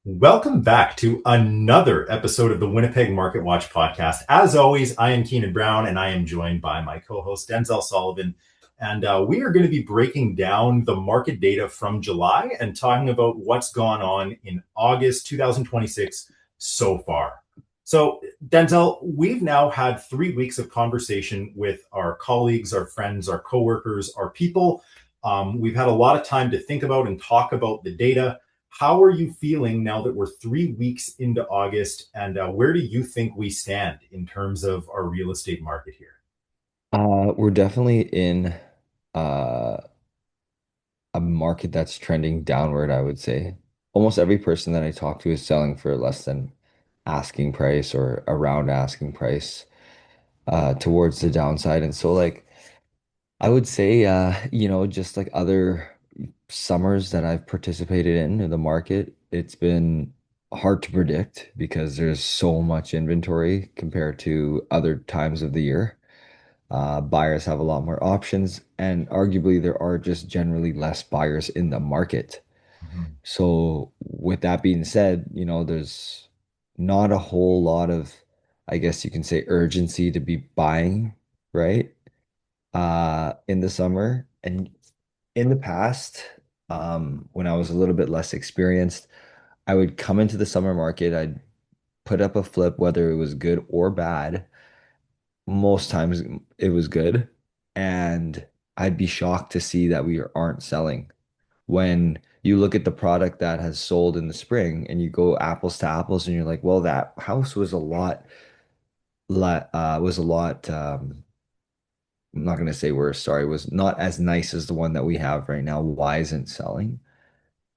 Welcome back to another episode of the Winnipeg Market Watch podcast. As always, I am Keenan Brown, and I am joined by my co-host Denzel Soliven. And we are going to be breaking down the market data from July and talking about what's gone on in August 2026 so far. So, Denzel, we've now had 3 weeks of conversation with our colleagues, our friends, our coworkers, our people. We've had a lot of time to think about and talk about the data. How are you feeling now that we're 3 weeks into August, and where do you think we stand in terms of our real estate market here? We're definitely in uh, a market that's trending downward, I would say. Almost every person that I talk to is selling for less than asking price or around asking price towards the downside. And so, I would say, just like other summers that I've participated in the market, it's been hard to predict because there's so much inventory compared to other times of the year. Buyers have a lot more options, and arguably there are just generally less buyers in the market. Mhm. So, with that being said, there's not a whole lot of, I guess you can say, urgency to be buying, right? In the summer. And in the past, when I was a little bit less experienced, I would come into the summer market, I'd put up a flip, whether it was good or bad. Most times it was good. And I'd be shocked to see that we aren't selling. When you look at the product that has sold in the spring and you go apples to apples and you're like, well, that house was a lot, I'm not going to say worse, sorry, was not as nice as the one that we have right now. Why isn't selling?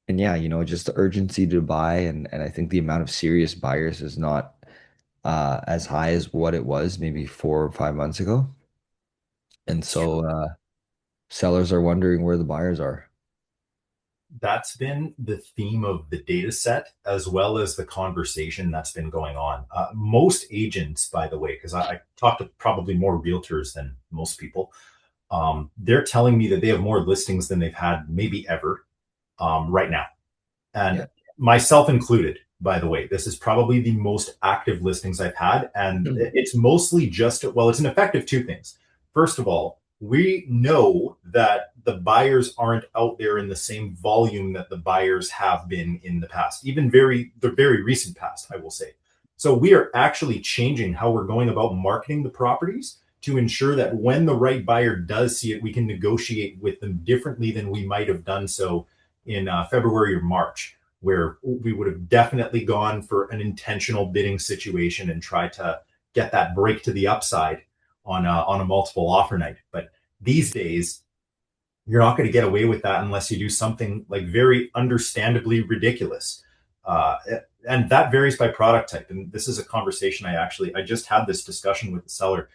And yeah, just the urgency to buy and I think the amount of serious buyers is not as high as what it was maybe 4 or 5 months ago. And so sellers are wondering where the buyers are. That's been the theme of the data set as well as the conversation that's been going on. Most agents, by the way, because I talk to probably more realtors than most people, they're telling me that they have more listings than they've had maybe ever right now. And Yeah. myself included, by the way, this is probably the most active listings I've had. And it's mostly just, well, it's an effect of two things. First of all, we know that the buyers aren't out there in the same volume that the buyers have been in the past, even the very recent past, I will say. So we are actually changing how we're going about marketing the properties to ensure that when the right buyer does see it, we can negotiate with them differently than we might have done so in February or March, where we would have definitely gone for an intentional bidding situation and try to get that break to the upside on a multiple offer night. But these days, you're not going to get away with that unless you do something like very understandably ridiculous. Uh, and that varies by product type. And this is a conversation I just had this discussion with the seller.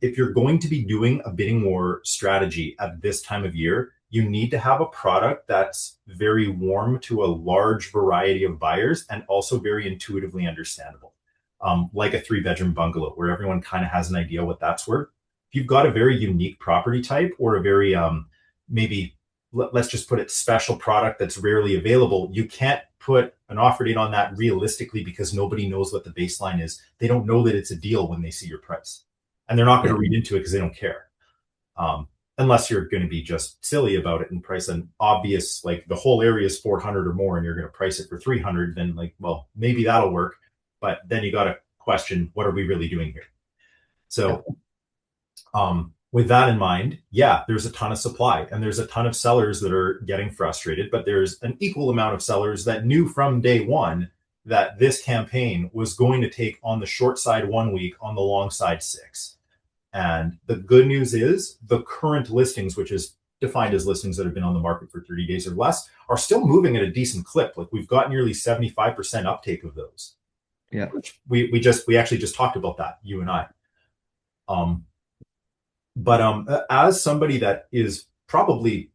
If you're going to be doing a bidding war strategy at this time of year, you need to have a product that's very warm to a large variety of buyers and also very intuitively understandable. Like a 3 bedroom bungalow where everyone kind of has an idea what that's worth. If you've got a very unique property type or a very maybe let's just put it special product that's rarely available, you can't put an offer date on that realistically because nobody knows what the baseline is. They don't know that it's a deal when they see your price, and they're not going Yeah. to read into it because they don't care. Um, Unless you're going to be just silly about it and price an obvious, like the whole area is 400 or more and you're going to price it for 300, then like, well, maybe that'll work. But then you got to question, what are we really doing here? Yeah. So with that in mind, yeah, there's a ton of supply and there's a ton of sellers that are getting frustrated, but there's an equal amount of sellers that knew from day one that this campaign was going to take on the short side 1 week, on the long side 6. And the good news is the current listings, which is defined as listings that have been on the market for 30 days or less, are still moving at a decent clip. Like we've got nearly 75% uptake of those, Yeah. which we actually just talked about that, you and I. Um, but as somebody that is probably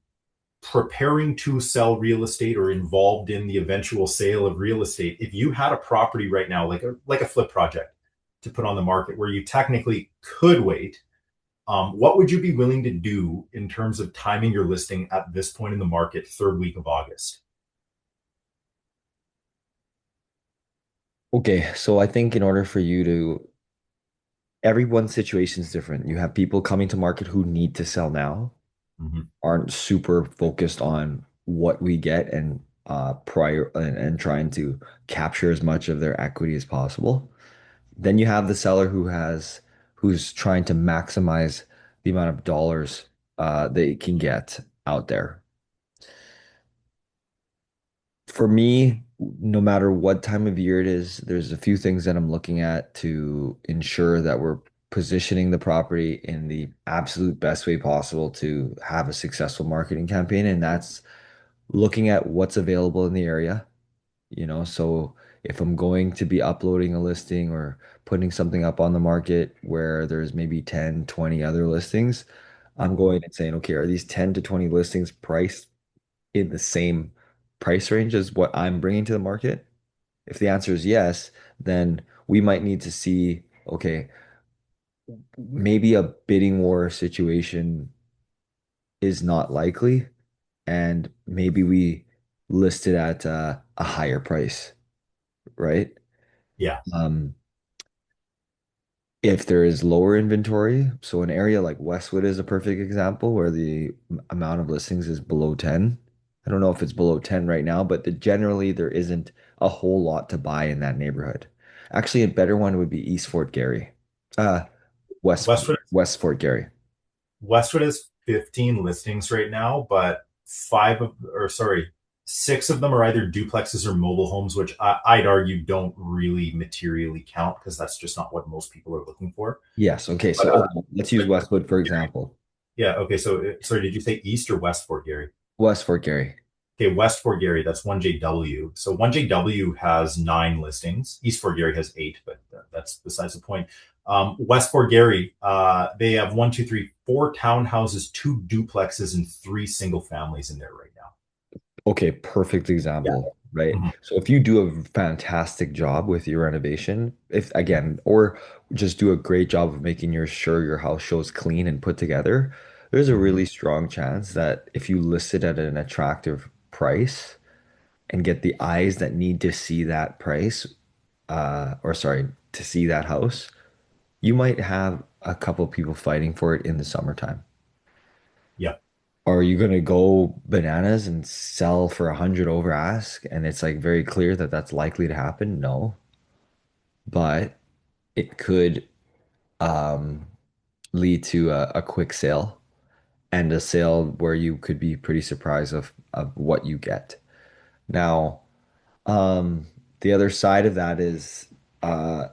preparing to sell real estate or involved in the eventual sale of real estate, if you had a property right now, like a flip project to put on the market where you technically could wait, what would you be willing to do in terms of timing your listing at this point in the market, third week of August? Okay, so I think in order for you to, everyone's situation is different. You have people coming to market who need to sell now, Mhm. aren't super focused on what we get and prior and trying to capture as much of their equity as possible. Then you have the seller who's trying to maximize the amount of dollars they can get out there. For me, no matter what time of year it is, there's a few things that I'm looking at to ensure that we're positioning the property in the absolute best way possible to have a successful marketing campaign. And that's looking at what's available in the area, so if I'm going to be uploading a listing or putting something up on the market where there's maybe 10, 20 other listings, I'm Mhm. going and saying, okay, are these 10 to 20 listings priced in the same price range as what I'm bringing to the market? If the answer is yes, then we might need to see, okay, maybe a bidding war situation is not likely, and maybe we list it at a higher price, right? Yeah. Um, if there is lower inventory, so an area like Westwood is a perfect example where the amount of listings is below 10. I don't know if it's below 10 right now, but generally there isn't a whole lot to buy in that neighborhood. Actually, a better one would be East Fort Garry. Uh, Westwood West Fort Garry. Westwood has 15 listings right now, but six of them are either duplexes or mobile homes, which I'd argue don't really materially count because that's just not what most people are looking for. Yes. Okay. But So okay, let's use but Westwood for example. yeah, okay. So sorry, did you say East or West Fort Garry? West Fort Garry. Okay, West Fort Garry, that's 1JW. So 1JW has nine listings. East Fort Garry has eight, but that's besides the point. West Fort Garry, they have one, two, three, four townhouses, two duplexes, and three single families in there right now. Okay, perfect Yeah. example, right? Mhm. So if you do a fantastic job with your renovation, if again, or just do a great job of making sure your house shows clean and put together, there's a Mhm. really strong chance that if you list it at an attractive price and get the eyes that need to see that price, or sorry, to see that house, you might have a couple people fighting for it in the summertime. Yeah. Are you going to go bananas and sell for 100 over ask? And it's like very clear that that's likely to happen. No, but it could um, lead to a quick sale and a sale where you could be pretty surprised of what you get. Now, um, the other side of that is, uh,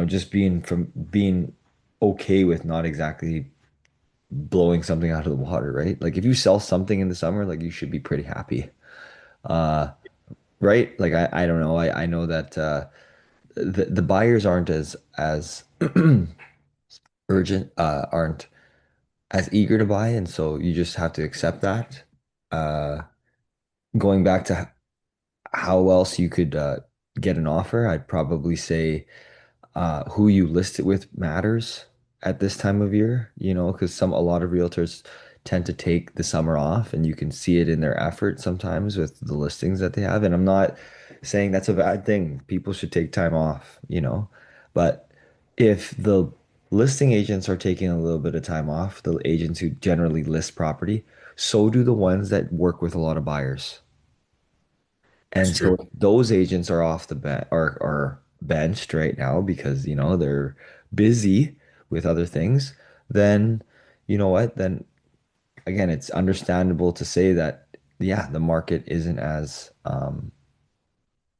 just being okay with not exactly blowing something out of the water, right? Like if you sell something in the summer, like you should be pretty happy. Uh, right? Like I don't know. I know that the buyers aren't as urgent, aren't as eager to buy, and so you just have to accept that. Uh, Going back to how else you could get an offer, I'd probably say who you list it with matters at this time of year, because a lot of realtors tend to take the summer off and you can see it in their effort sometimes with the listings that they have. And I'm not saying that's a bad thing. People should take time off, but if the listing agents are taking a little bit of time off, the agents who generally list property, so do the ones that work with a lot of buyers. It's And true. so those agents are off the bench are benched right now because they're busy with other things. Then you know what? Then again, it's understandable to say that yeah, the market isn't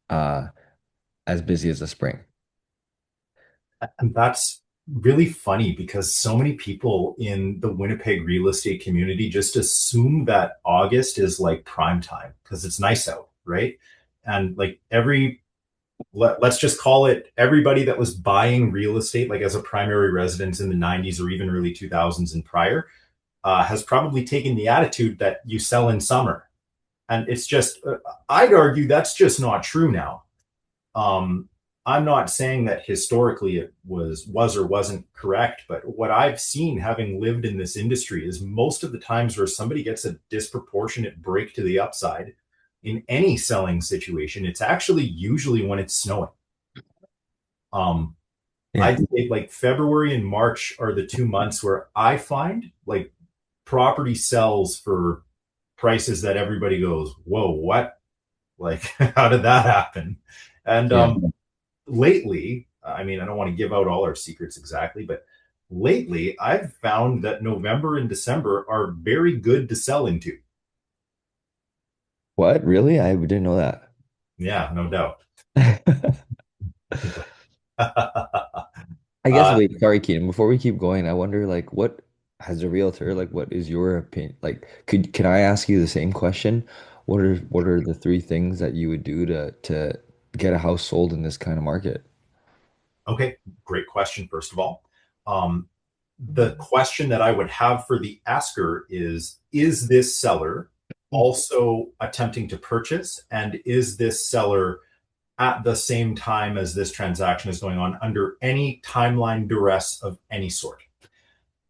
uh as busy as the spring. And that's really funny because so many people in the Winnipeg real estate community just assume that August is like prime time because it's nice out, right? And like let's just call it everybody that was buying real estate like as a primary residence in the 90s or even early 2000s and prior has probably taken the attitude that you sell in summer. And it's just, I'd argue that's just not true now. Um, I'm not saying that historically it was or wasn't correct, but what I've seen having lived in this industry is most of the times where somebody gets a disproportionate break to the upside in any selling situation, it's actually usually when it's snowing. Um, Yeah. I'd say like February and March are the 2 months where I find like property sells for prices that everybody goes, whoa, what? Like, how did that happen? And Yeah. lately, I mean, I don't want to give out all our secrets exactly, but lately I've found that November and December are very good to sell into. What? Really? I didn't know that. Yeah, no doubt. I guess uh, wait, sorry, Keenan. Before we keep going, I wonder like what as a realtor, like what is your opinion? Like can I ask you the same question? What are the three things that you would do to get a house sold in this kind of market? okay, great question, first of all. Um, the question that I would have for the asker is this seller also attempting to purchase? And is this seller at the same time as this transaction is going on under any timeline duress of any sort?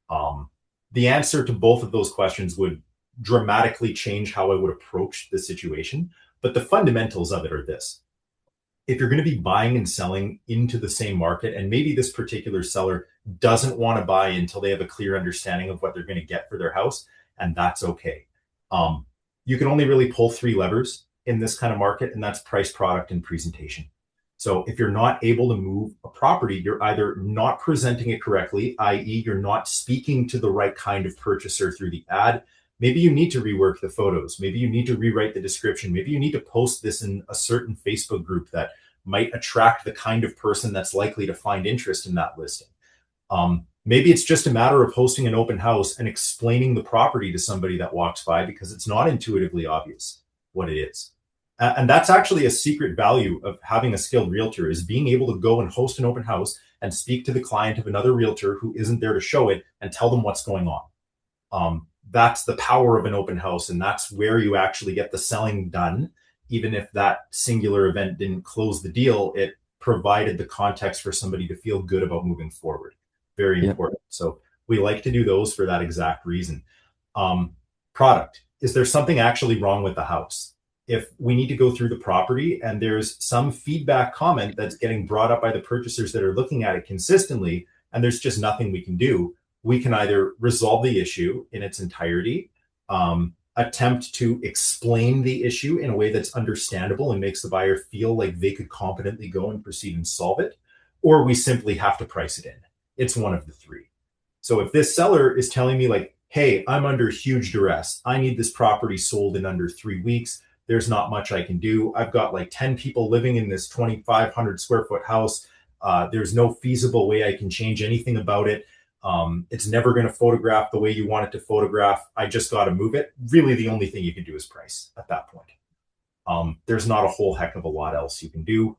Um, the answer to both of those questions would dramatically change how I would approach the situation. But the fundamentals of it are this: if you're going to be buying and selling into the same market, and maybe this particular seller doesn't want to buy until they have a clear understanding of what they're going to get for their house, and that's okay. Um, you can only really pull three levers in this kind of market, and that's price, product, and presentation. So if you're not able to move a property, you're either not presenting it correctly, i.e., you're not speaking to the right kind of purchaser through the ad. Maybe you need to rework the photos. Maybe you need to rewrite the description. Maybe you need to post this in a certain Facebook group that might attract the kind of person that's likely to find interest in that listing. Maybe it's just a matter of hosting an open house and explaining the property to somebody that walks by because it's not intuitively obvious what it is. And that's actually a secret value of having a skilled realtor, is being able to go and host an open house and speak to the client of another realtor who isn't there to show it and tell them what's going on. That's the power of an open house, and that's where you actually get the selling done. Even if that singular event didn't close the deal, it provided the context for somebody to feel good about moving forward. Very Yeah. important. So we like to do those for that exact reason. um, Product: is there something actually wrong with the house? If we need to go through the property and there's some feedback comment that's getting brought up by the purchasers that are looking at it consistently, and there's just nothing we can do, we can either resolve the issue in its entirety, attempt to explain the issue in a way that's understandable and makes the buyer feel like they could competently go and proceed and solve it, or we simply have to price it in. It's one of the three. So if this seller is telling me like, hey, I'm under huge duress, I need this property sold in under 3 weeks, there's not much I can do. I've got like 10 people living in this 2,500 square foot house. There's no feasible way I can change anything about it. It's never going to photograph the way you want it to photograph. I just got to move it. Really, the only thing you can do is price at that point. There's not a whole heck of a lot else you can do.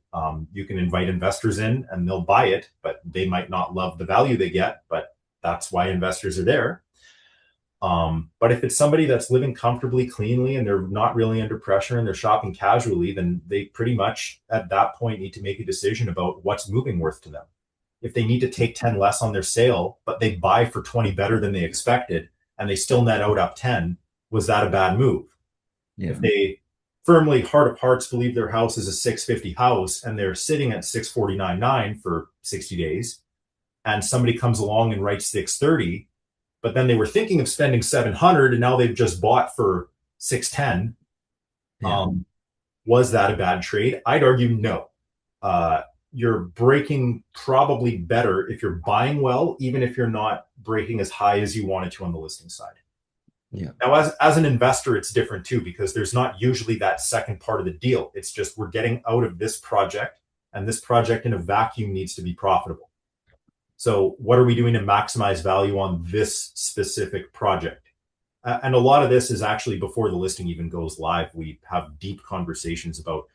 You can invite investors in and they'll buy it, but they might not love the value they get, but that's why investors are there. But if it's somebody that's living comfortably, cleanly, and they're not really under pressure and they're shopping casually, then they pretty much at that point need to make a decision about what's moving worth to them. If they need to take 10 less on their sale, but they buy for 20 better than they expected, and they still net out up 10, was that a bad move? Yeah. If they firmly, heart of hearts, believe their house is a 650 house and they're sitting at 649.9 for 60 days, and somebody comes along and writes 630, but then they were thinking of spending 700 and now they've just bought for 610. Yeah. Was that a bad trade? I'd argue no. You're breaking probably better if you're buying well, even if you're not breaking as high as you wanted to on the listing side. Yeah. Now, as an investor, it's different too, because there's not usually that second part of the deal. It's just we're getting out of this project, and this project in a vacuum needs to be profitable. So what are we doing to maximize value on this specific project? And a lot of this is actually before the listing even goes live. We have deep conversations about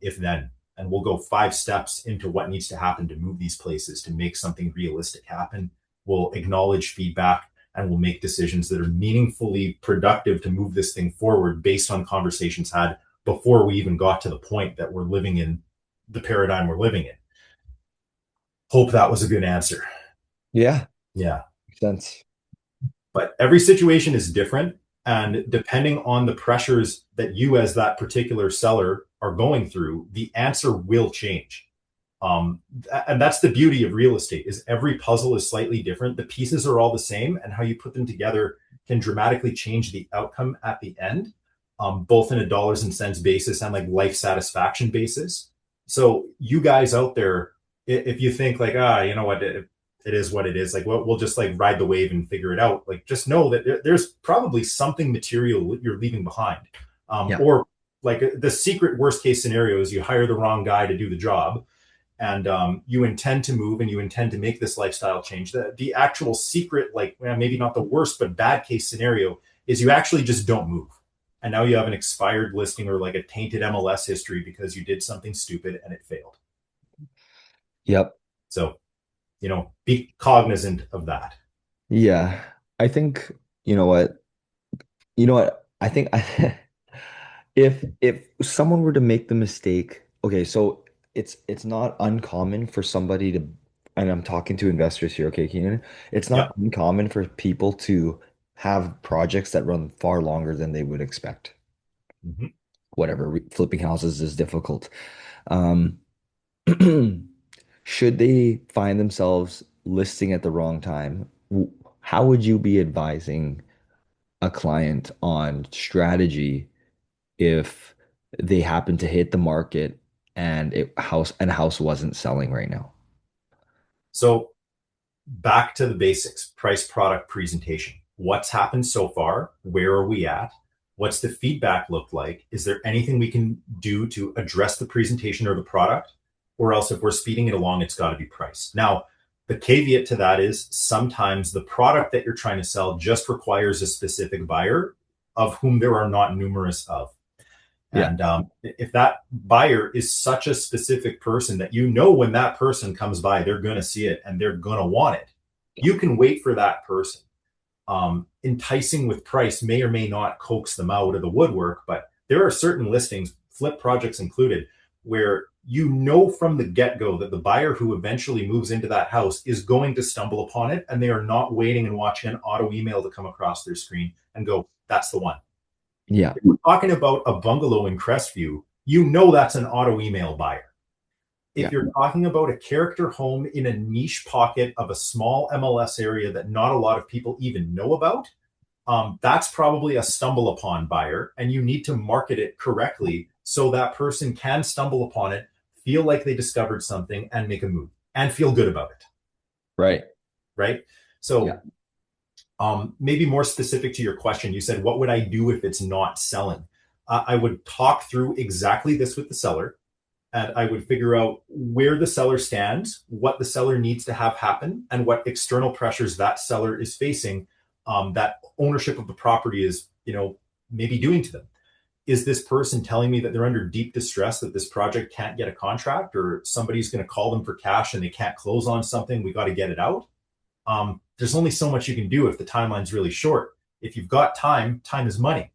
if then, and we'll go 5 steps into what needs to happen to move these places to make something realistic happen. We'll acknowledge feedback and we'll make decisions that are meaningfully productive to move this thing forward based on conversations had before we even got to the point that we're living in the paradigm we're living in. Hope that was a good answer. Yeah. Yeah. Makes sense. But every situation is different. And depending on the pressures that you, as that particular seller, are going through, the answer will change. And that's the beauty of real estate is every puzzle is slightly different. The pieces are all the same, and how you put them together can dramatically change the outcome at the end, both in a dollars and cents basis and like life satisfaction basis. So you guys out there, if you think like, you know what, it is what it is, like we'll just like ride the wave and figure it out. Like just know that there's probably something material you're leaving behind, Yeah. or like the secret worst case scenario is you hire the wrong guy to do the job, and you intend to move and you intend to make this lifestyle change. The actual secret, like maybe not the worst, but bad case scenario is you actually just don't move. And now you have an expired listing or like a tainted MLS history because you did something stupid and it failed. Yep. So, be cognizant of that. Yeah. I think, you know what? You know what? I think if someone were to make the mistake, okay, so it's not uncommon for somebody to, and I'm talking to investors here, okay, Keenan, it's Yeah. not uncommon for people to have projects that run far longer than they would expect. Mm-hmm. Whatever, flipping houses is difficult. Um, should they find themselves listing at the wrong time, how would you be advising a client on strategy if they happen to hit the market and house wasn't selling right now? So back to the basics: price, product, presentation. What's happened so far? Where are we at? What's the feedback look like? Is there anything we can do to address the presentation or the product? Or else, if we're speeding it along, it's got to be price. Now, the caveat to that is sometimes the product that you're trying to sell just requires a specific buyer, of whom there are not numerous of. Yeah, And if that buyer is such a specific person that when that person comes by, they're going to see it and they're going to want it, you can wait for that person. Enticing with price may or may not coax them out of the woodwork, but there are certain listings, flip projects included, where from the get-go that the buyer who eventually moves into that house is going to stumble upon it, and they are not waiting and watching an auto email to come across their screen and go, that's the one. yeah, If we're talking about a bungalow in Crestview, that's an auto email buyer. If yeah, you're talking about a character home in a niche pocket of a small MLS area that not a lot of people even know about, that's probably a stumble upon buyer, and you need to market it correctly so that person can stumble upon it, feel like they discovered something, and make a move and feel good about it. right. Right. Yeah, So, maybe more specific to your question, you said, what would I do if it's not selling? I would talk through exactly this with the seller, and I would figure out where the seller stands, what the seller needs to have happen, and what external pressures that seller is facing, that ownership of the property is, maybe doing to them. Is this person telling me that they're under deep distress, that this project can't get a contract, or somebody's going to call them for cash and they can't close on something? We got to get it out. There's only so much you can do if the timeline's really short. If you've got time, time is money.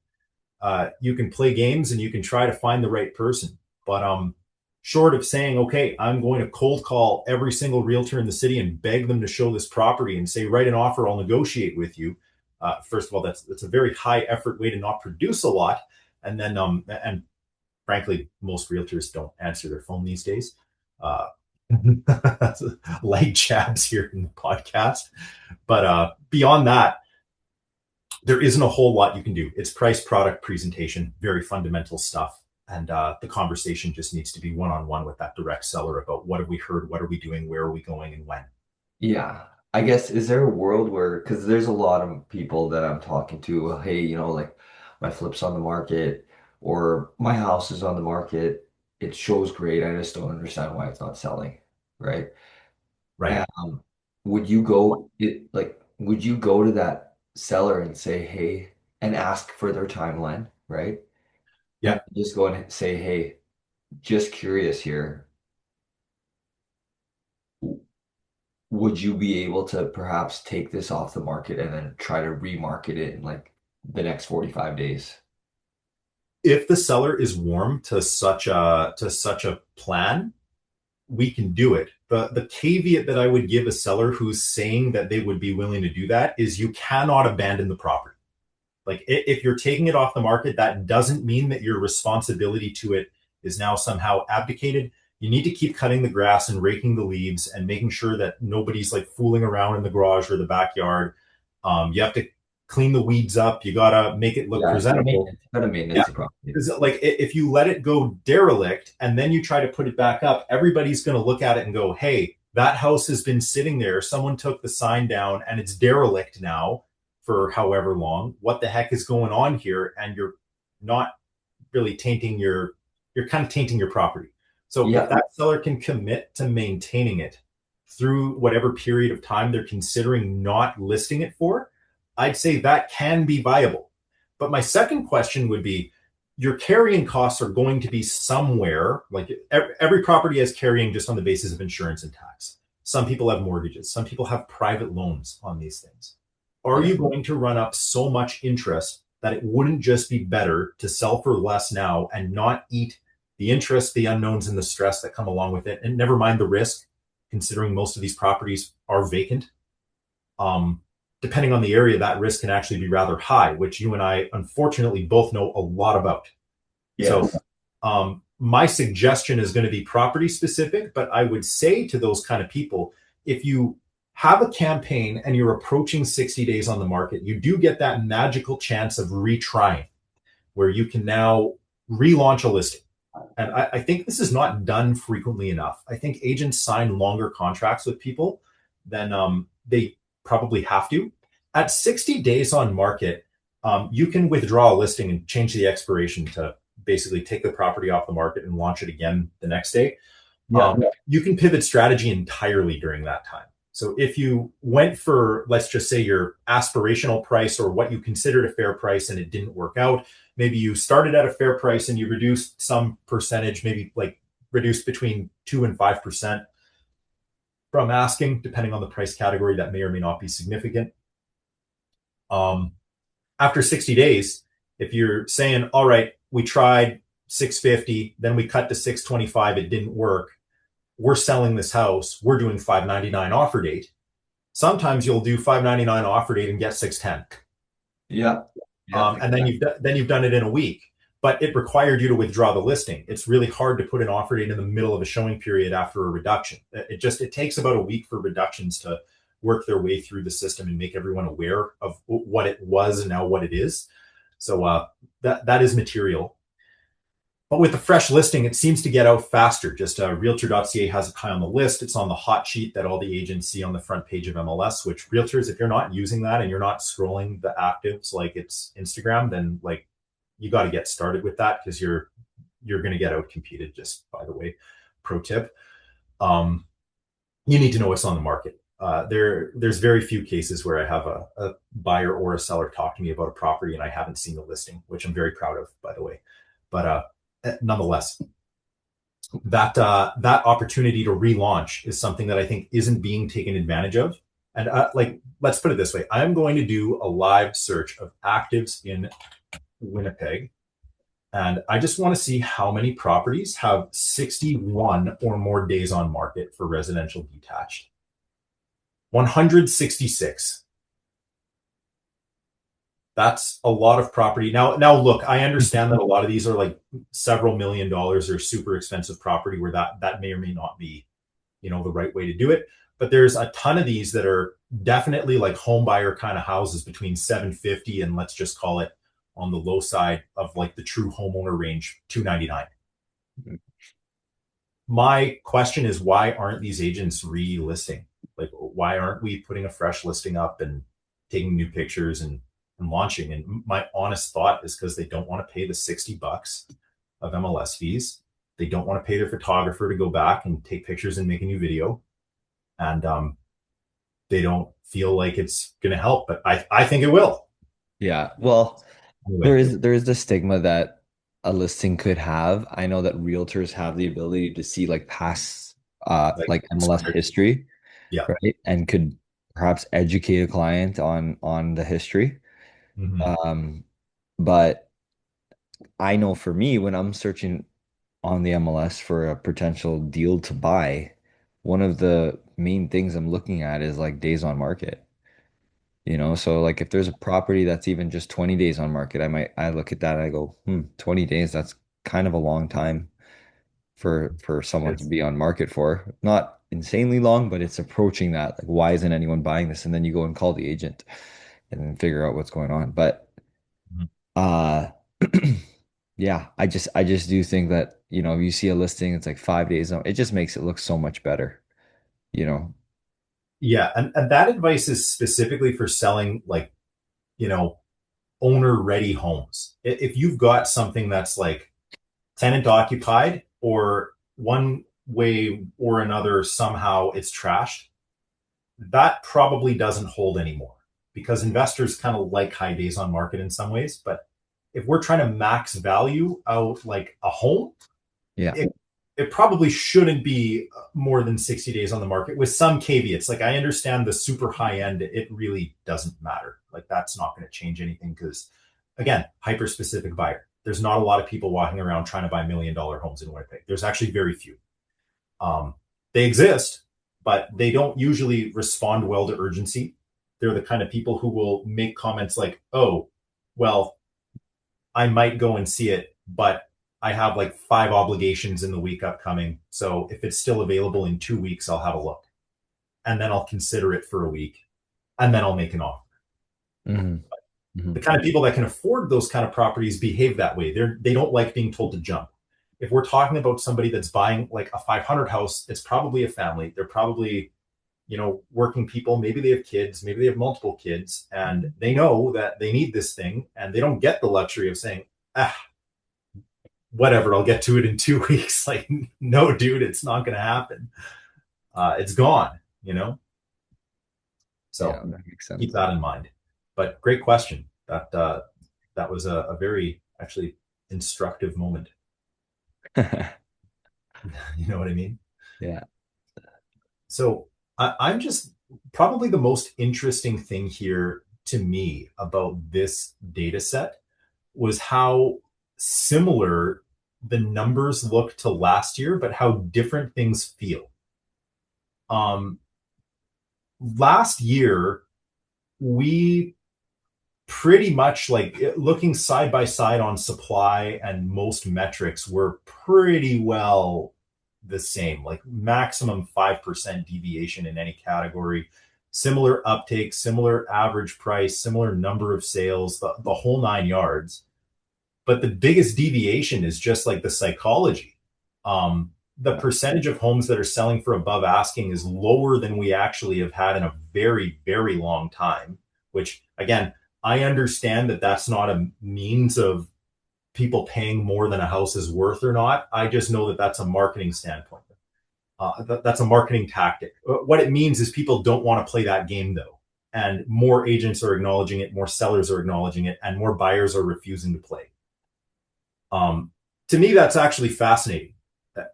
You can play games and you can try to find the right person. But short of saying, okay, I'm going to cold call every single realtor in the city and beg them to show this property and say, write an offer, I'll negotiate with you. First of all, that's a very high effort way to not produce a lot. And then, and frankly, most realtors don't answer their phone these days. Uh, Light jabs here in the podcast. But beyond that, there isn't a whole lot you can do. It's price, product, presentation, very fundamental stuff. And the conversation just needs to be one-on-one with that direct seller about what have we heard, what are we doing, where are we going, and when. yeah. I guess, is there a world where, because there's a lot of people that I'm talking to, hey, like my flip's on the market or my house is on the market. It shows great. I just don't understand why it's not selling, right? Right. Would you go to that seller and say, hey, and ask for their timeline, right? And Yeah. just go and say, hey, just curious here. Would you be able to perhaps take this off the market and then try to remarket it in like the next 45 days? If the seller is warm to such a plan, we can do it. The caveat that I would give a seller who's saying that they would be willing to do that is you cannot abandon the property. Like if you're taking it off the market, that doesn't mean that your responsibility to it is now somehow abdicated. You need to keep cutting the grass and raking the leaves and making sure that nobody's like fooling around in the garage or the backyard. You have to clean the weeds up. You gotta make it look Yeah, gotta presentable. maintenance, gotta Yeah, maintenance the property. because like if you let it go derelict and then you try to put it back up, everybody's going to look at it and go, "Hey, that house has been sitting there. Someone took the sign down and it's derelict now for however long. What the heck is going on here?" And you're not really tainting your you're kind of tainting your property. So if Yeah, that seller can commit to maintaining it through whatever period of time they're considering not listing it for, I'd say that can be viable. But my second question would be, your carrying costs are going to be somewhere, like every property has carrying just on the basis of insurance and tax. Some people have mortgages, some people have private loans on these things. Are yeah, you going to run up so much interest that it wouldn't just be better to sell for less now and not eat the interest, the unknowns, and the stress that come along with it? And never mind the risk, considering most of these properties are vacant. Um, Depending on the area, that risk can actually be rather high, which you and I unfortunately both know a lot about. So, yes, my suggestion is going to be property specific, but I would say to those kind of people, if you have a campaign and you're approaching 60 days on the market, you do get that magical chance of retrying where you can now relaunch a listing. And I think this is not done frequently enough. I think agents sign longer contracts with people than they probably have to. At 60 days on market, you can withdraw a listing and change the expiration to basically take the property off the market and launch it again the next day. yeah, You can pivot strategy entirely during that time. So if you went for, let's just say, your aspirational price or what you considered a fair price and it didn't work out, maybe you started at a fair price and you reduced some percentage, maybe like reduced between 2 and 5% from asking, depending on the price category, that may or may not be significant. Um, After 60 days, if you're saying, all right, we tried 650, then we cut to 625, it didn't work, we're selling this house, we're doing 599 offer date. Sometimes you'll do 599 offer date and get 610. yeah, yeah, And then you've done it in a week, but it required you to withdraw the listing. It's really hard to put an offer date in the middle of a showing period after a reduction. It takes about a week for reductions to work their way through the system and make everyone aware of what it was and now what it is. So that is material. But with the fresh listing, it seems to get out faster. Just realtor.ca has it high on the list. It's on the hot sheet that all the agents see on the front page of MLS, which realtors, if you're not using that and you're not scrolling the actives like it's Instagram, then like you got to get started with that because you're going to get out competed. Just by the way, pro tip. Um, you need to know what's on the market. There's very few cases where I have a buyer or a seller talk to me about a property and I haven't seen the listing, which I'm very proud of, by the way. But nonetheless, that opportunity to relaunch is something that I think isn't being taken advantage of. And like, let's put it this way: I'm going to do a live search of actives in Winnipeg, and I just want to see how many properties have 61 or more days on market for residential detached. 166. That's a lot of property. Now look, I understand that a lot of these are like several $1 million or super expensive property where that may or may not be, the right way to do it. But there's a ton of these that are definitely like home buyer kind of houses between 750 and let's just call it on the low side of like the true homeowner range, 299. My question is, why aren't these agents relisting? Like, why aren't we putting a fresh listing up and taking new pictures and launching? And my honest thought is because they don't want to pay the $60 of MLS fees. They don't want to pay their photographer to go back and take pictures and make a new video. And they don't feel like it's going to help, but I think it will. yeah. Well, Anyway, there is the stigma that a listing could have. I know that realtors have the ability to see like past like, like MLS history, yeah. right? And could perhaps educate a client on the history. Mm-hmm. Um, but I know for me, when I'm searching on the MLS for a potential deal to buy, one of the main things I'm looking at is like days on market. So like if there's a property that's even just 20 days on market, I look at that, I go, 20 days, that's kind of a long time for someone to It's be on market for. Not insanely long, but it's approaching that. Like, why isn't anyone buying this? And then you go and call the agent and then figure out what's going on. But uh yeah, I just do think that, you see a listing, it's like 5 days on, it just makes it look so much better, you know. yeah, and that advice is specifically for selling like, you know, owner ready homes. If you've got something that's like tenant occupied or one way or another, somehow it's trashed, that probably doesn't hold anymore because investors kind of like high days on market in some ways. But if we're trying to max value out like a home, Yeah. it probably shouldn't be more than 60 days on the market with some caveats. Like I understand the super high end, it really doesn't matter. Like that's not going to change anything because again, hyper specific buyer. There's not a lot of people walking around trying to buy $1 million homes in Winnipeg. There's actually very few. Um, they exist, but they don't usually respond well to urgency. They're the kind of people who will make comments like, oh, well, I might go and see it, but I have like 5 obligations in the week upcoming. So if it's still available in 2 weeks, I'll have a look. And then I'll consider it for a week. And then I'll make an offer. Hmm. The Hmm. kind of people that can afford those kind of properties behave that way. They don't like being told to jump. If we're talking about somebody that's buying like a 500 house, it's probably a family. They're probably, working people. Maybe they have kids, maybe they have multiple kids, and they know that they need this thing, and they don't get the luxury of saying, ah, whatever, I'll get to it in 2 weeks. Like, no, dude, it's not going to happen. It's gone, you know? Yeah, So that makes keep sense. that in mind. But great question. That was a very actually instructive moment. You know what I mean? Yeah. So I'm just probably the most interesting thing here to me about this data set was how similar the numbers look to last year, but how different things feel. Um, Last year, we pretty much like looking side by side on supply and most metrics were pretty well the same, like maximum 5% deviation in any category, similar uptake, similar average price, similar number of sales, the whole 9 yards. But the biggest deviation is just like the psychology. The Yeah. percentage of homes that are selling for above asking is lower than we actually have had in a very, very long time, which again, I understand that that's not a means of people paying more than a house is worth or not. I just know that that's a marketing standpoint. That's a marketing tactic. What it means is people don't want to play that game though. And more agents are acknowledging it, more sellers are acknowledging it, and more buyers are refusing to play. Um, to me, that's actually fascinating.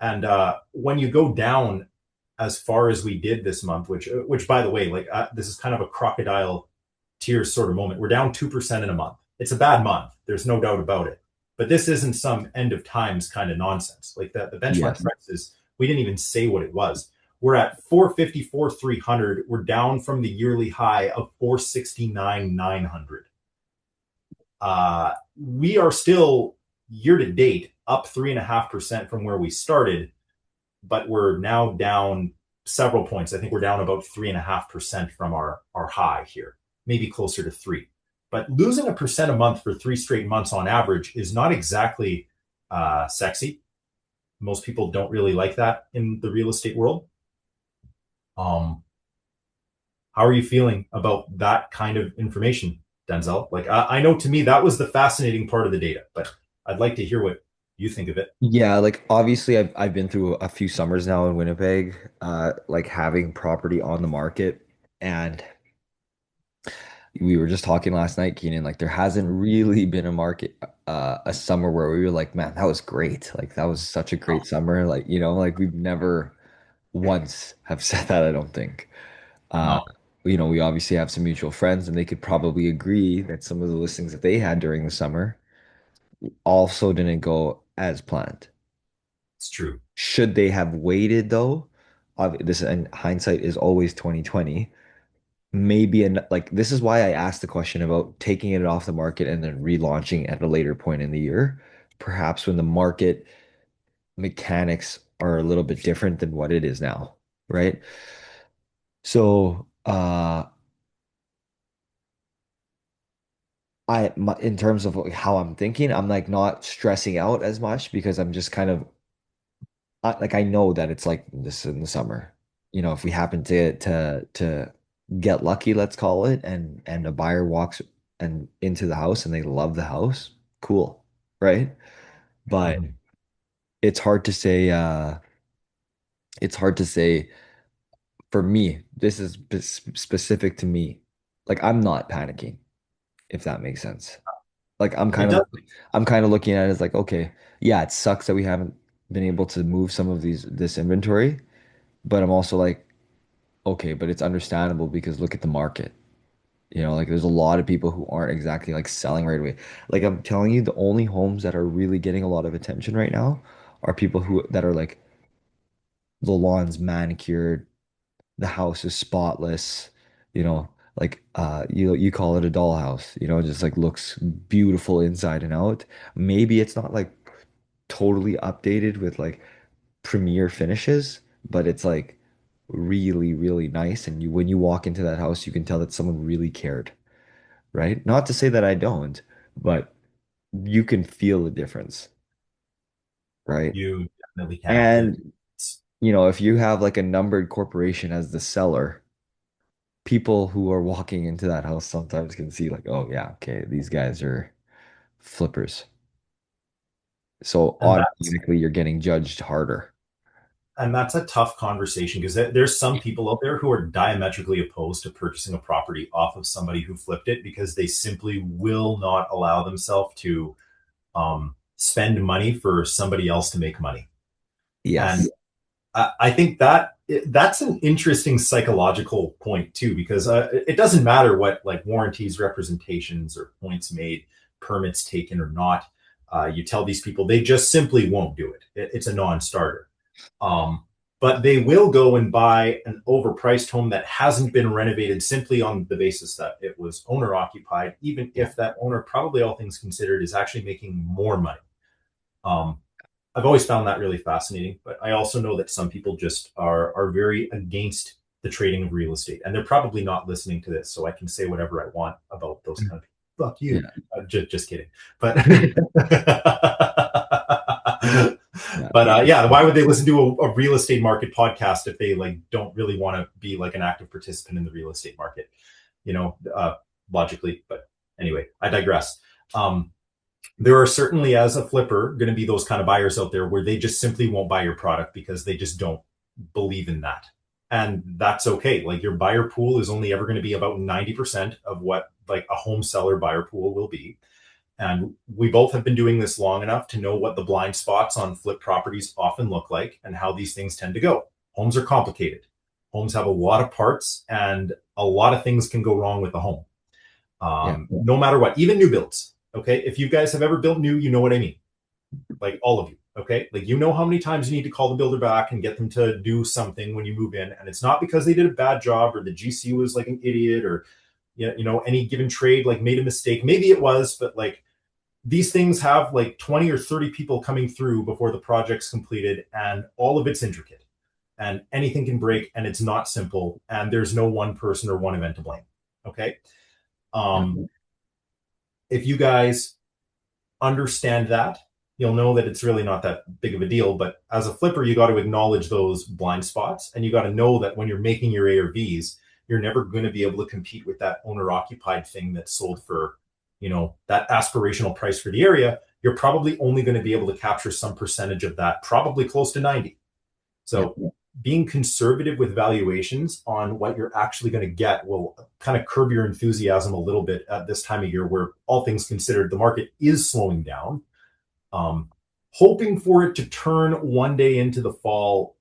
And when you go down as far as we did this month, which by the way, like this is kind of a crocodile tears sort of moment. We're down 2% in a month. It's a bad month. There's no doubt about it. But this isn't some end of times kind of nonsense. Like the benchmark Yes. prices, we didn't even say what it was. We're at 454 300. We're down from the yearly high of 469 900. We are still year to date up 3.5% from where we started, but we're now down several points. I think we're down about 3.5% from our high here, maybe closer to three. But losing a percent a month for 3 straight months on average is not exactly sexy. Most people don't really like that in the real estate world. Um, how are you feeling about that kind of information, Denzel? Like, I know to me that was the fascinating part of the data, but I'd like to hear what you think of it. Yeah, like obviously I've been through a few summers now in Winnipeg, like having property on the market. And we were just talking last night, Keenan, like there hasn't really been a market, a summer where we were like, man, that was great. Like that was such a great summer. Like, like we've never once have said that, I don't think. Uh, No, we obviously have some mutual friends and they could probably agree that some of the listings that they had during the summer also didn't go as planned. it's true. Should they have waited though? This and hindsight is always 2020. Maybe like this is why I asked the question about taking it off the market and then relaunching at a later point in the year. Perhaps when the market mechanics are a little bit different than what it is now, right? So, in terms of like how I'm thinking, I'm like not stressing out as much because I'm just kind of like I know that it's like this in the summer. You know, if we happen to get lucky, let's call it, and a buyer walks and into the house and they love the house, cool, right? But Mhm. it's hard to say. It's hard to say for me. This is specific to me. Like I'm not panicking, if that makes sense. Like It does. I'm kind of looking at it as like, okay, yeah, it sucks that we haven't been able to move some of this inventory, but I'm also like, okay, but it's understandable because look at the market. You know, like there's a lot of people who aren't exactly like selling right away. Like I'm telling you, the only homes that are really getting a lot of attention right now are people who that are like the lawn's manicured, the house is spotless, you know, like you call it a dollhouse, you know, it just like looks beautiful inside and out. Maybe it's not like totally updated with like premier finishes, but it's like really, really nice. And you when you walk into that house, you can tell that someone really cared, right? Not to say that I don't, but you can feel the difference, right? You definitely can. And you know, if you have like a numbered corporation as the seller, people who are walking into that house sometimes can see like, oh yeah, okay, these guys are flippers. So and that's automatically you're getting judged harder. and that's a tough conversation because there's some people out there who are diametrically opposed to purchasing a property off of somebody who flipped it because they simply will not allow themselves to spend money for somebody else to make money. And Yes. I think that's an interesting psychological point too, because it doesn't matter what like warranties, representations, or points made, permits taken or not. You tell these people they just simply won't do it. It's a non-starter. Um, but they will go and buy an overpriced home that hasn't been renovated simply on the basis that it was owner occupied, even Yeah. if that owner, probably all things considered, is actually making more money. Um, I've always found that really fascinating, but I also know that some people just are very against the trading of real estate, and they're probably not listening to this, so I can say whatever I want about those kind of people. Fuck you. Yeah. Just kidding. But Yeah. yeah, why would they listen to a real estate market podcast if they like don't really want to be like an active participant in the real estate market? You know, logically. But anyway, I digress. Um, there are certainly, as a flipper, going to be those kind of buyers out there where they just simply won't buy your product because they just don't believe in that. And that's okay. Like your buyer pool is only ever going to be about 90% of what like a home seller buyer pool will be. And we both have been doing this long enough to know what the blind spots on flip properties often look like and how these things tend to go. Homes are complicated. Homes have a lot of parts and a lot of things can go wrong with the home. Yeah. No matter what, even new builds. Okay. If you guys have ever built new, you know what I mean. Like all of you. Okay. Like you know how many times you need to call the builder back and get them to do something when you move in. And it's not because they did a bad job or the GC was like an idiot or, you know, any given trade like made a mistake. Maybe it was, but like these things have like 20 or 30 people coming through before the project's completed and all of it's intricate and anything can break and it's not simple and there's no one person or one event to blame. Okay. Yeah. Um, if you guys understand that, you'll know that it's really not that big of a deal. But as a flipper, you got to acknowledge those blind spots and you got to know that when you're making your ARVs, you're never going to be able to compete with that owner occupied thing that's sold for, you know, that aspirational price for the area. You're probably only going to be able to capture some percentage of that, probably close to 90. Yeah. So being conservative with valuations on what you're actually going to get will kind of curb your enthusiasm a little bit at this time of year where all things considered the market is slowing down. um, Hoping for it to turn one day into the fall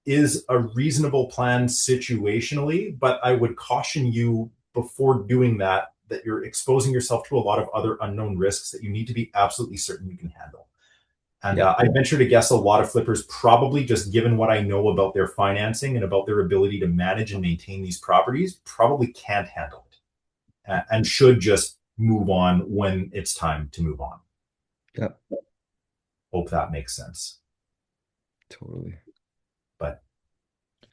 is a reasonable plan situationally, but I would caution you before doing that that you're exposing yourself to a lot of other unknown risks that you need to be absolutely certain you can handle. And Yeah. I venture to guess a lot of flippers, probably just given what I know about their financing and about their ability to manage and maintain these properties, probably can't handle it and should just move on when it's time to move on. Yeah. Hope that makes sense. Totally. But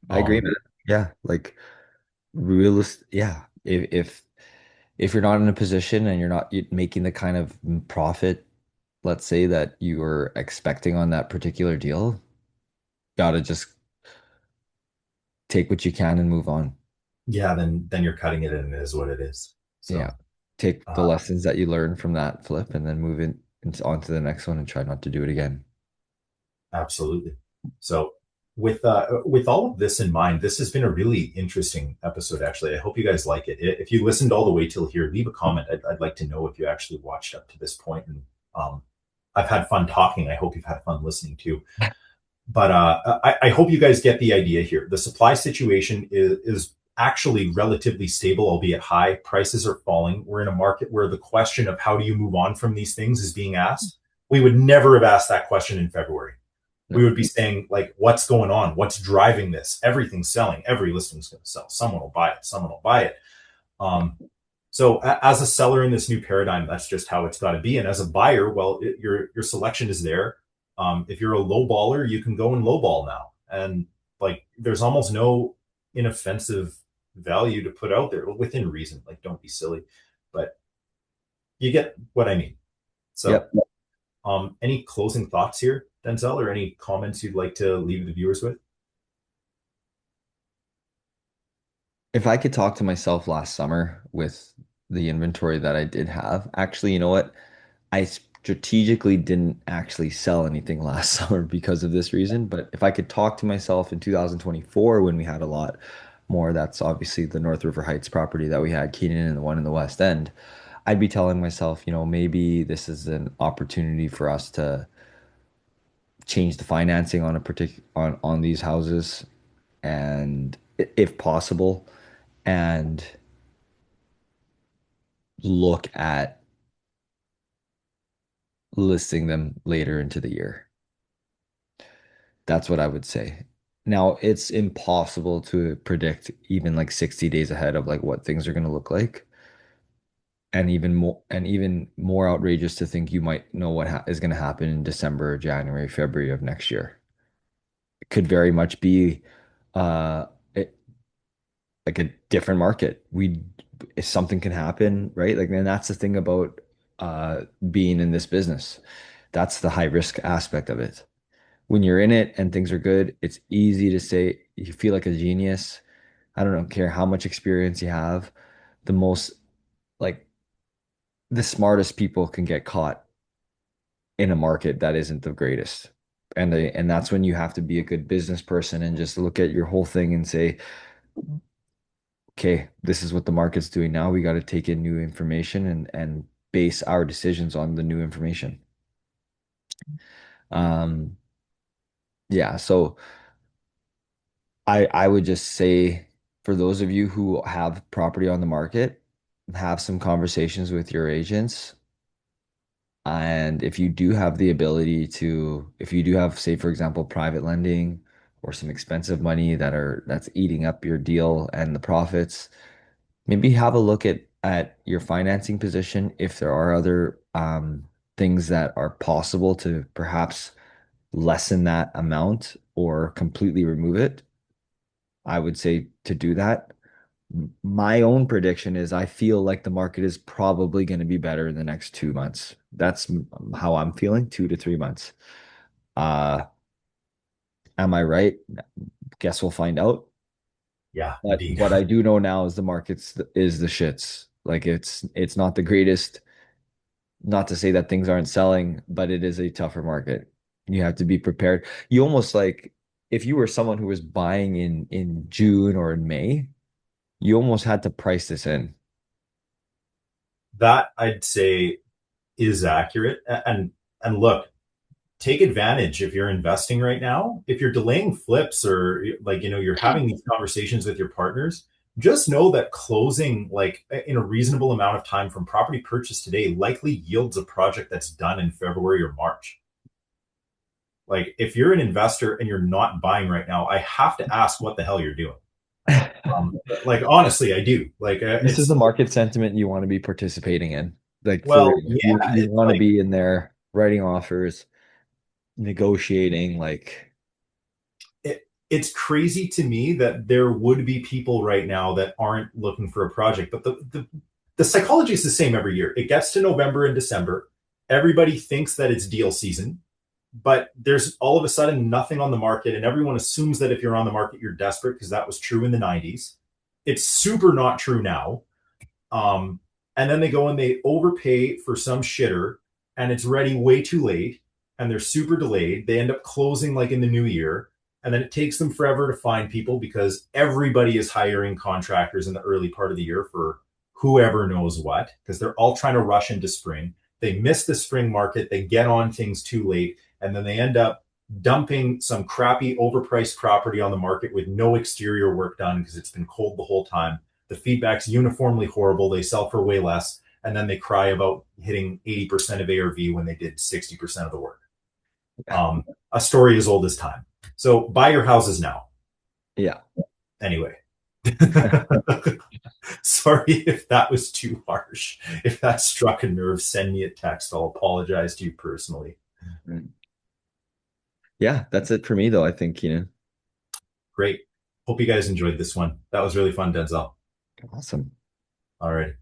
I agree, man. um, Yeah, like realist. Yeah, if you're not in a position and you're not making the kind of profit, let's say that you were expecting on that particular deal, gotta just take what you can and move on. yeah, then you're cutting it and it is what it is. Yeah, So take the uh, lessons that you learned from that flip and then move in on to the next one and try not to do it again. absolutely. So with all of this in mind, this has been a really interesting episode. Actually, I hope you guys like it. If you listened all the way till here, leave a comment. I'd like to know if you actually watched up to this point. And um, I've had fun talking. I hope you've had fun listening too. But I hope you guys get the idea here. The supply situation is actually relatively stable, albeit high. Prices are falling. We're in a market where the question of how do you move on from these things is being asked. We would never have asked that question in February. We No. would be saying, like, what's going on? What's driving this? Everything's selling. Every listing's going to sell. Someone will buy it. Someone will buy it. Um, so as a seller in this new paradigm, that's just how it's got to be. And as a buyer, well, your selection is there. If you're a low baller, you can go and low ball now. And like, there's almost no inoffensive value to put out there within reason. Like, don't be silly, but you get what I mean. So, Yep. any closing thoughts here, Denzel, or any comments you'd like to leave the viewers with? If I could talk to myself last summer with the inventory that I did have, actually, you know what? I strategically didn't actually sell anything last summer because of this reason. But if I could talk to myself in 2024 when we had a lot more, that's obviously the North River Heights property that we had, Keenan and the one in the West End. I'd be telling myself, maybe this is an opportunity for us to change the financing on a particular on these houses and if possible and look at listing them later into the year. That's what I would say. Now, it's impossible to predict even like 60 days ahead of like what things are going to look like. And even more outrageous to think you might know what is going to happen in December, January, February of next year. It could very much be uh it, like a different market. We if something can happen, right? Like, and that's the thing about being in this business. That's the high risk aspect of it. When you're in it and things are good, it's easy to say you feel like a genius. I don't care how much experience you have. The most like the smartest people can get caught in a market that isn't the greatest. And that's when you have to be a good business person and just look at your whole thing and say, okay, this is what the market's doing now. We got to take in new information and base our decisions on the new information. Um, yeah, so I would just say for those of you who have property on the market, have some conversations with your agents. And if you do have the ability to, if you do have, say, for example, private lending or some expensive money that's eating up your deal and the profits, maybe have a look at your financing position if there are other things that are possible to perhaps lessen that amount or completely remove it. I would say to do that. My own prediction is I feel like the market is probably going to be better in the next 2 months. That's how I'm feeling, 2 to 3 months. Uh, am I right? Guess we'll find out. Yeah, But indeed. what I do know now is the market's is the shits. Like it's not the greatest. Not to say that things aren't selling, but it is a tougher market. You have to be prepared. You almost like if you were someone who was buying in June or in May, you almost had to price this in. That I'd say is accurate. And look, take advantage if you're investing right now. If you're delaying flips or like you're having these conversations with your partners, just know that closing like in a reasonable amount of time from property purchase today likely yields a project that's done in February or March. Like if you're an investor and you're not buying right now, I have to ask what the hell you're doing. Like honestly, I do. Like This is the market sentiment you want to be participating in. Like for well, real. yeah, You it's want to like be in there writing offers, negotiating, like it's crazy to me that there would be people right now that aren't looking for a project. But the psychology is the same every year. It gets to November and December. Everybody thinks that it's deal season, but there's all of a sudden nothing on the market. And everyone assumes that if you're on the market, you're desperate because that was true in the 90s. It's super not true now. Um, and then they go and they overpay for some shitter and it's ready way too late and they're super delayed. They end up closing like in the new year. And then it takes them forever to find people because everybody is hiring contractors in the early part of the year for whoever knows what, because they're all trying to rush into spring. They miss the spring market, they get on things too late, and then they end up dumping some crappy overpriced property on the market with no exterior work done because it's been cold the whole time. The feedback's uniformly horrible. They sell for way less, and then they cry about hitting 80% of ARV when they did 60% of the work. A story as old as time. So buy your houses now. Yeah. Anyway, sorry if that was too harsh. If that struck a nerve, send me a text. I'll apologize to you personally. Mm. Yeah, that's it for me though, I think, Keenan. Great. Hope you guys enjoyed this one. That was really fun, Denzel. Awesome. All right.